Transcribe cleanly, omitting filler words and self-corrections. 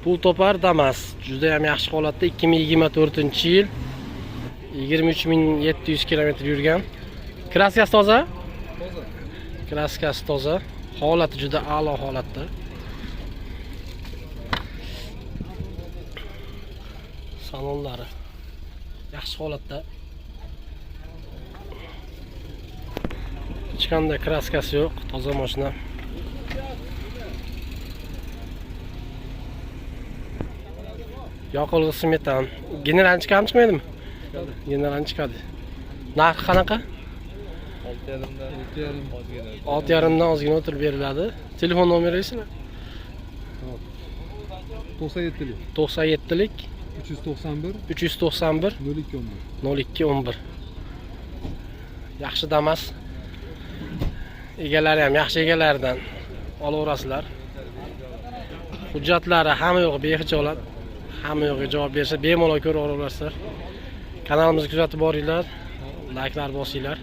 Pul topar Damas. Juda ham yaxshi holatda 2024-yil 23700 kilometr yurgan. Kraskasi toza? Toza. Kraskasi toza. Holati juda a'lo holatda. Salonlari yaxshi holatda. Hech qanday kraskasi yo'q, toza mashina. Yoqilg'isi metan. General chiqadimi, chiqmaydimi? General chiqadi. Narxi qanaqa? 6,5 dan ozgina o'tirib beriladi. Telefon nomeringizni? 97'lik. 97lik 391 391 0211. 0211. Yaxshi Damas. Egalari ham yaxshi egalaridan olaverasizlar. Hujjatlari hamma yo'q behijolat. Hamma yo'g'iga javob bersa bemalol ko'ra olaverasizlar. Kanalimizga kuzatib boringlar. Like'lar bosinglar.